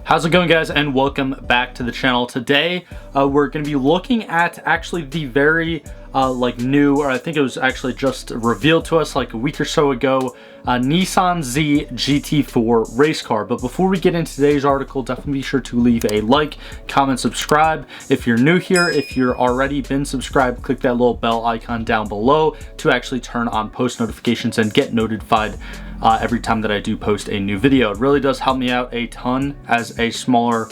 How's it going, guys, and welcome back to the channel. Today we're going to be looking at actually the very new, or I think it was actually just revealed to us like a week or so ago, Nissan Z GT4 race car. But before we get into today's article, definitely be sure to leave a like, comment, subscribe if you're new here. If you're already been subscribed, click that little bell icon down below to actually turn on post notifications and get notified every time that I do post a new video. It really does help me out a ton as a smaller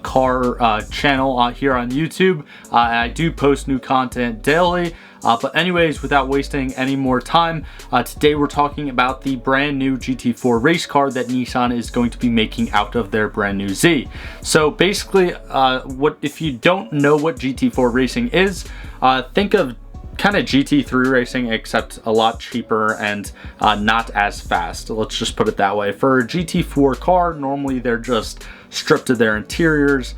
car channel here on YouTube. I do post new content daily. But anyways, without wasting any more time, today we're talking about the brand new GT4 race car that Nissan is going to be making out of their brand new Z. So basically, if you don't know what GT4 racing is, think of kind of GT3 racing, except a lot cheaper and not as fast. Let's just put it that way. For a GT4 car, normally they're just stripped of their interiors,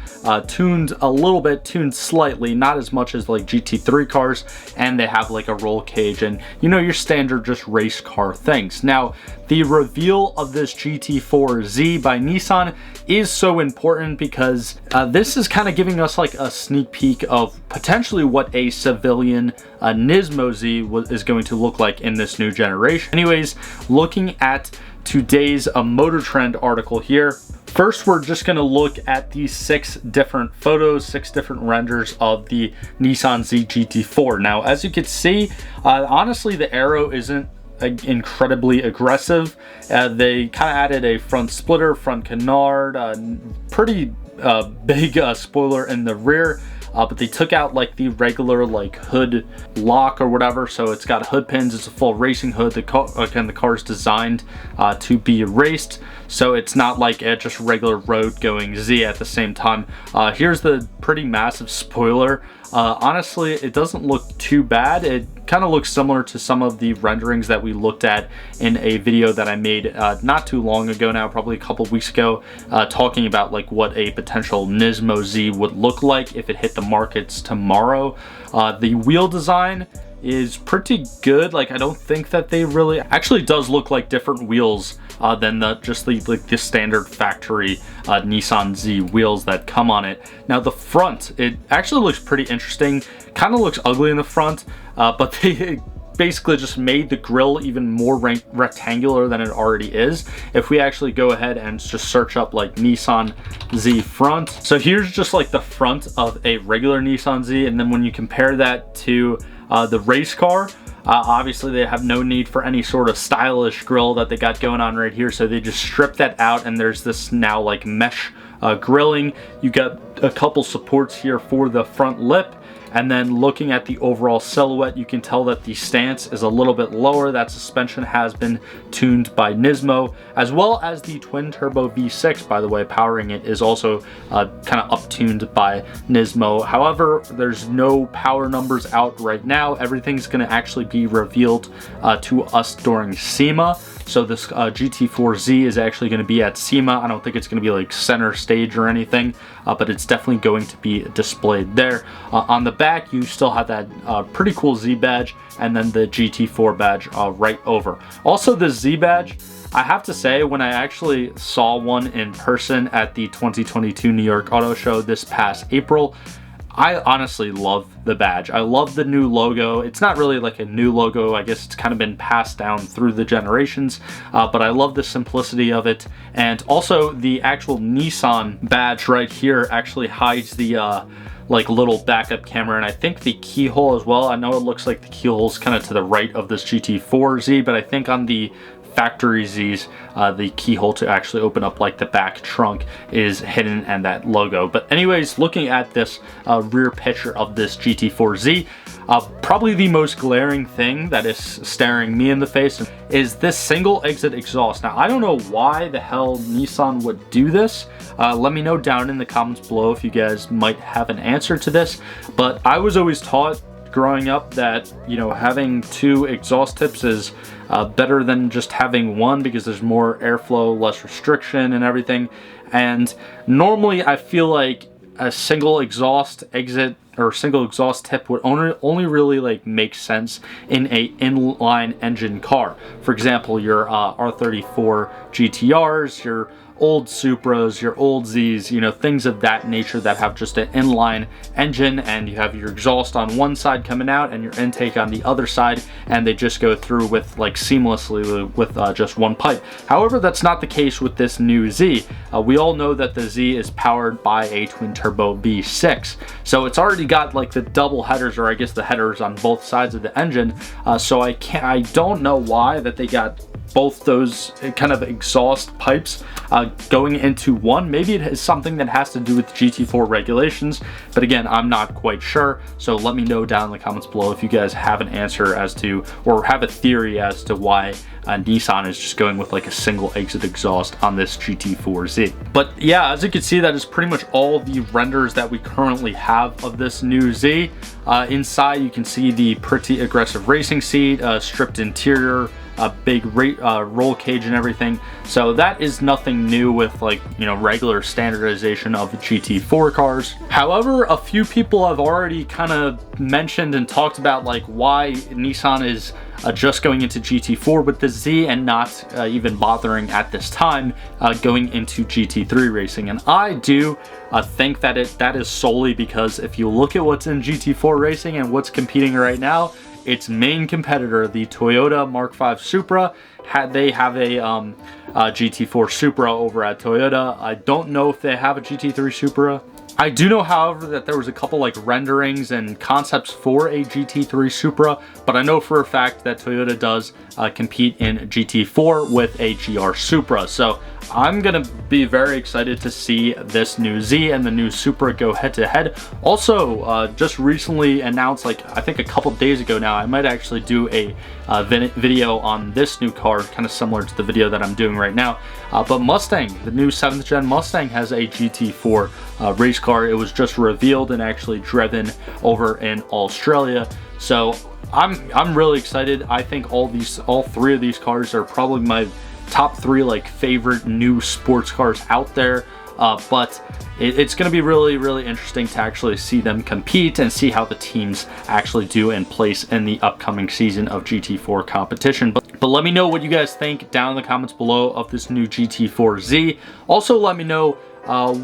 tuned a little bit, tuned slightly, not as much as like GT3 cars, and they have like a roll cage and, you know, your standard just race car things. Now, the reveal of this GT4 Z by Nissan is so important because this is kind of giving us like a sneak peek of potentially what a civilian Nismo Z is going to look like in this new generation. Anyways, looking at today's Motor Trend article here, first we're just going to look at these 6 different photos, 6 different renders of the Nissan Z GT4. Now, as you can see, honestly, the aero isn't incredibly aggressive. They kind of added a front splitter, front canard, pretty big spoiler in the rear. But they took out like the regular like hood lock or whatever, so it's got hood pins. It's a full racing hood. The car is designed to be raced, so it's not like a just regular road going Z at the same time. Here's the pretty massive spoiler. Honestly, it doesn't look too bad. It kind of looks similar to some of the renderings that we looked at in a video that I made not too long ago now, probably a couple weeks ago, talking about like what a potential Nismo Z would look like if it hit the markets tomorrow. The wheel design is pretty good. Like, I don't think that they really actually does look like different wheels than the standard factory Nissan Z wheels that come on it. Now the front, it actually looks pretty interesting. Kind of looks ugly in the front, but they basically just made the grille even more rectangular than it already is. If we actually go ahead and just search up like Nissan Z front, so here's just like the front of a regular Nissan Z, and then when you compare that to the race car, obviously they have no need for any sort of stylish grille that they got going on right here, so they just stripped that out, and there's this now like mesh grilling. You got a couple supports here for the front lip, and then looking at the overall silhouette, you can tell that the stance is a little bit lower. That suspension has been tuned by Nismo, as well as the twin turbo V6, by the way, powering it is also kind of up-tuned by Nismo. However, there's no power numbers out right now. Everything's going to actually be revealed to us during SEMA. So this GT4Z is actually going to be at SEMA. I don't think it's going to be like center stage or anything, but it's definitely going to be displayed there. On the back, you still have that pretty cool Z badge, and then the GT4 badge right over. Also, the Z badge, I have to say, when I actually saw one in person at the 2022 New York Auto Show this past April, I honestly love the badge. I love the new logo. It's not really like a new logo. I guess it's kind of been passed down through the generations, but I love the simplicity of it. And also the actual Nissan badge right here actually hides the like little backup camera, and I think the keyhole as well. I know it looks like the keyhole's kind of to the right of this GT4Z, but I think on the factory Z's, the keyhole to actually open up like the back trunk is hidden and that logo. But anyways, looking at this rear picture of this GT4Z, probably the most glaring thing that is staring me in the face is this single exit exhaust. Now, I don't know why the hell Nissan would do this. Let me know down in the comments below if you guys might have an answer to this, but I was always taught growing up that, you know, having 2 exhaust tips is better than just having one, because there's more airflow, less restriction and everything. And normally I feel like a single exhaust exit or single exhaust tip would only really like make sense in a inline engine car. For example, your R34 GTRs, your old Supras, your old Zs, you know, things of that nature that have just an inline engine, and you have your exhaust on one side coming out and your intake on the other side, and they just go through with like seamlessly with just one pipe. However, that's not the case with this new Z. We all know that the Z is powered by a twin turbo V6, so it's already got like the double headers, or I guess the headers on both sides of the engine. So I don't know why that they got both those kind of exhaust pipes going into one. Maybe it is something that has to do with GT4 regulations, but again, I'm not quite sure. So let me know down in the comments below if you guys have an answer as to, or have a theory as to why Nissan is just going with like a single exit exhaust on this GT4Z. But yeah, as you can see, that is pretty much all the renders that we currently have of this new Z. Inside, you can see the pretty aggressive racing seat, stripped interior, a big roll cage and everything. So that is nothing new with, like, you know, regular standardization of GT4 cars. However, a few people have already kind of mentioned and talked about like why Nissan is just going into GT4 with the Z and not even bothering at this time going into GT3 racing. And I do think that that is solely because if you look at what's in GT4 racing and what's competing right now, its main competitor, the Toyota Mark V Supra, they have a GT4 Supra over at Toyota. I don't know if they have a GT3 Supra. I do know, however, that there was a couple like renderings and concepts for a GT3 Supra, but I know for a fact that Toyota does compete in GT4 with a GR Supra. So I'm gonna be very excited to see this new Z and the new Supra go head to head. Also, just recently announced, like I think a couple days ago now, I might actually do a video on this new car, kind of similar to the video that I'm doing right now. But Mustang, the new 7th gen Mustang, has a GT4 race car. It was just revealed and actually driven over in Australia. So I'm really excited. I think all three of these cars are probably my top three like favorite new sports cars out there. But it's going to be really interesting to actually see them compete and see how the teams actually do and place in the upcoming season of GT4 competition. But let me know what you guys think down in the comments below of this new GT4Z. Also, let me know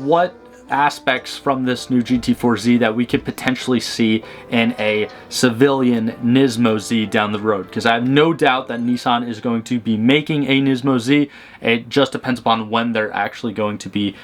what aspects from this new GT4Z that we could potentially see in a civilian Nismo Z down the road, because I have no doubt that Nissan is going to be making a Nismo Z. It just depends upon when they're actually going to be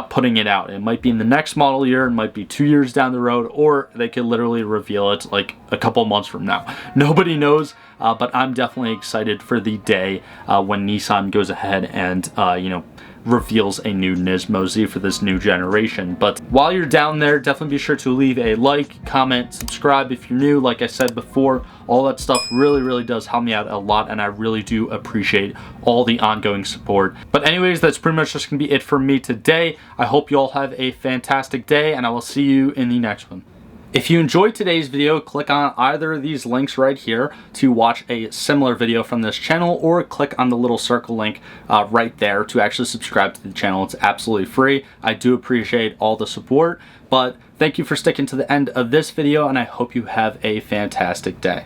putting it out. It might be in the next model year, it might be 2 years down the road, or they could literally reveal it like a couple months from now. Nobody knows, but I'm definitely excited for the day when Nissan goes ahead and you know, reveals a new Nismo Z for this new generation. But while you're down there, definitely be sure to leave a like, comment, subscribe if you're new. Like I said before, all that stuff really does help me out a lot, and I really do appreciate all the ongoing support. But anyways, that's pretty much just gonna be it for me today. I hope you all have a fantastic day, and I will see you in the next one. If you enjoyed today's video, click on either of these links right here to watch a similar video from this channel, or click on the little circle link right there to actually subscribe to the channel. It's absolutely free. I do appreciate all the support, but thank you for sticking to the end of this video, and I hope you have a fantastic day.